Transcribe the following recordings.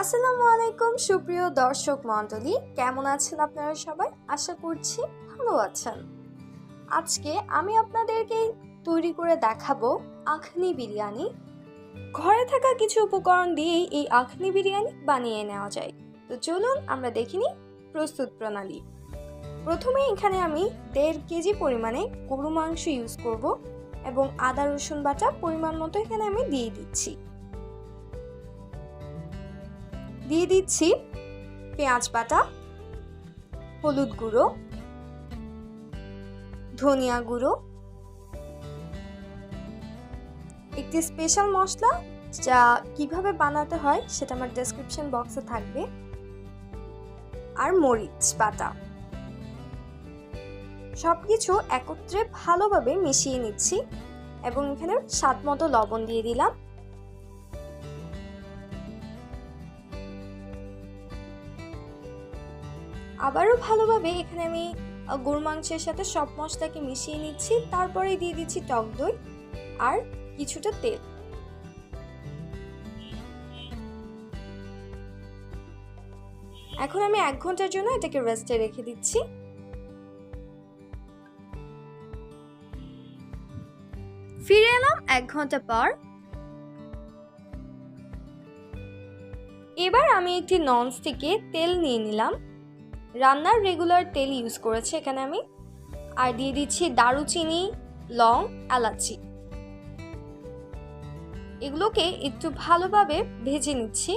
আসসালামু আলাইকুম সুপ্রিয় দর্শক মণ্ডলী, কেমন আছেন আপনারা সবাই? আশা করছি ভালো আছেন। আজকে আমি আপনাদেরকে তৈরি করে দেখাবো আখনি বিরিয়ানি। ঘরে থাকা কিছু উপকরণ দিয়েই এই আখনি বিরিয়ানি বানিয়ে নেওয়া যায়। তো চলুন আমরা দেখে নিই প্রস্তুত প্রণালী। প্রথমে এখানে আমি 1.5 কেজি পরিমাণে গরু মাংস ইউজ করব এবং আদা রসুন বাটা পরিমাণ মতো এখানে আমি দিয়ে দিচ্ছি পেঁয়াজ বাটা, হলুদ গুঁড়ো, ধনিয়া গুঁড়ো, একটি স্পেশাল মশলা যা কিভাবে বানাতে হয় সেটা আমার ডেসক্রিপশন বক্সে থাকবে, আর মরিচ বাটা। সবকিছু একত্রে ভালোভাবে মিশিয়ে নিচ্ছি এবং এখানে স্বাদ মতো লবণ দিয়ে দিলাম। আবারও ভালোভাবে এখানে আমি গরু মাংসের সাথে সব মশলাকে মিশিয়ে নিচ্ছি। তারপরে দিয়ে দিচ্ছি টক দই আর কিছুটা তেল। এখন আমি 1 ঘন্টার জন্য এটাকে রেস্টে রেখে দিচ্ছি। ফিরে এলাম 1 ঘন্টা পর। এবার আমি একটি ননস্টিকে তেল নিয়ে নিলাম। রান্নার রেগুলার তেল ইউজ করেছি এখানে আমি, আর দিয়ে দিচ্ছি দারুচিনি, লং, এলাচি। এগুলোকে একটু ভালোভাবে ভেজে নিচ্ছি।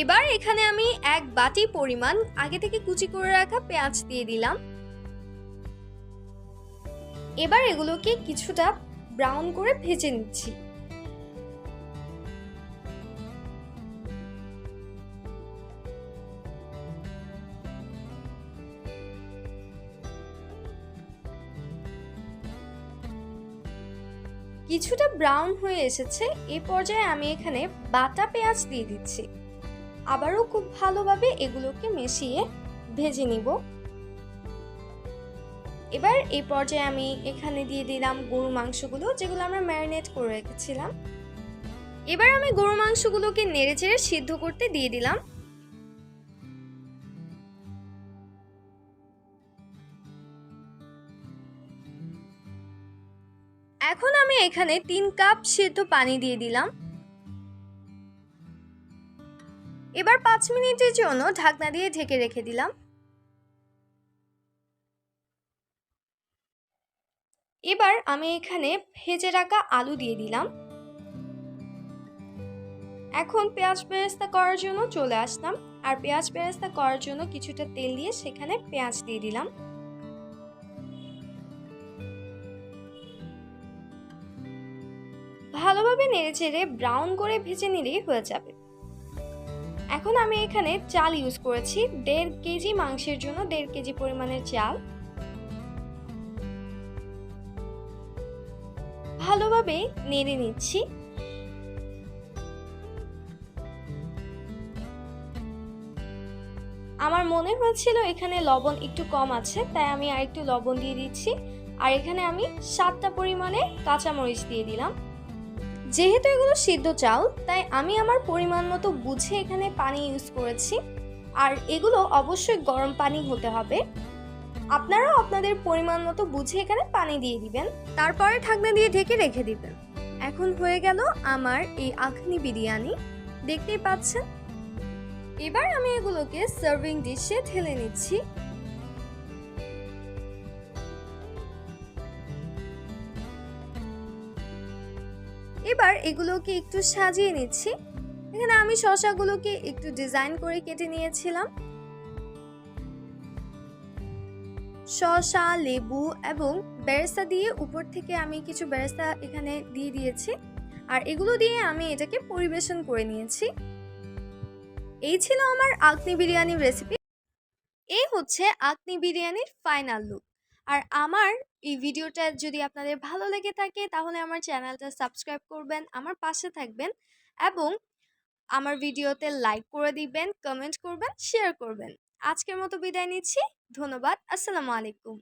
এবার এখানে আমি 1 বাটি পরিমাণ আগে থেকে কুচি করে রাখা পেঁয়াজ দিয়ে দিলাম। এবার এগুলোকে কিছুটা ব্রাউন করে ভেজে নিচ্ছি। কিছুটা ব্রাউন হয়ে এসেছে, এই পর্যায়ে আমি এখানে বাটা পেঁয়াজ দিয়ে দিচ্ছি। আবারও খুব ভালোভাবে এগুলোকে মিশিয়ে ভেজে নিব। এবার এই পর্যায়ে আমি এখানে দিয়ে দিলাম গরু মাংসগুলো, যেগুলো আমরা ম্যারিনেট করে রেখেছিলাম। এবার আমি গরু মাংসগুলোকে নেড়েচেড়ে সিদ্ধ করতে দিয়ে দিলাম। এখন আমি এখানে 3 কাপ সিদ্ধ পানি দিয়ে দিলাম। এবার 5 মিনিটের জন্য ঢাকনা দিয়ে ঢেকে রেখে দিলাম। এবার আমি এখানে ভেজে রাখা আলু দিয়ে দিলাম। এখন পেঁয়াজ বেরেস্তা করার জন্য চলে আসলাম, আর পেঁয়াজ বেরেস্তা করার জন্য কিছুটা তেল দিয়ে সেখানে পেঁয়াজ দিয়ে দিলাম। ভালোভাবে নেড়েচেড়ে ব্রাউন করে ভেজে নিলেই হয়ে যাবে। এখন আমি এখানে চাল ইউজ করেছি 1.5 কেজি মাংসের জন্য 1.5 কেজি পরিমাণের চাল। ভালোভাবে নেড়ে নিচ্ছি। আমার মনে হয়েছিল এখানে লবণ একটু কম আছে, তাই আমি আরেকটু লবণ দিয়ে দিচ্ছি। আর এখানে আমি 7টা পরিমাণে কাঁচামরিচ দিয়ে দিলাম। যেহেতু এগুলো সিদ্ধ চাল, তাই আমি আমার পরিমাণ মতো বুঝে এখানে পানি ইউজ করেছি। আর এগুলো অবশ্যই গরম পানি হতে হবে। আপনারাও আপনাদের পরিমাণ মতো বুঝে এখানে পানি দিয়ে দিবেন, তারপরে ঢাকনা দিয়ে ঢেকে রেখে দিবেন। এখন হয়ে গেল আমার এই আখনি বিরিয়ানি, দেখতেই পাচ্ছেন। এবার আমি এগুলোকে সার্ভিং ডিশে ঢেলে নিচ্ছি। এবার এগুলোকে একটু সাজিয়ে নিচ্ছি। এখানে আমি শসাগুলোকে একটু ডিজাইন করে কেটে নিয়েছিলাম। শসা, লেবু এবং বেরেস্তা দিয়ে উপর থেকে আমি কিছু বেরেস্তা এখানে দিয়ে দিয়েছি, আর এগুলো দিয়ে আমি এটাকে পরিবেশন করে নিয়েছি। এই ছিল আমার আখনি বিরিয়ানির রেসিপি। এই হচ্ছে আখনি বিরিয়ানির ফাইনাল লুক। আর আমার এই ভিডিওটা যদি আপনাদের ভালো লেগে থাকে তাহলে আমার চ্যানেলটা সাবস্ক্রাইব করবেন, আমার পাশে থাকবেন এবং আমার ভিডিওতে লাইক করে দিবেন, কমেন্ট করবেন, শেয়ার করবেন। আজকের মতো বিদায় নিচ্ছি। ধন্যবাদ। আসসালামু আলাইকুম।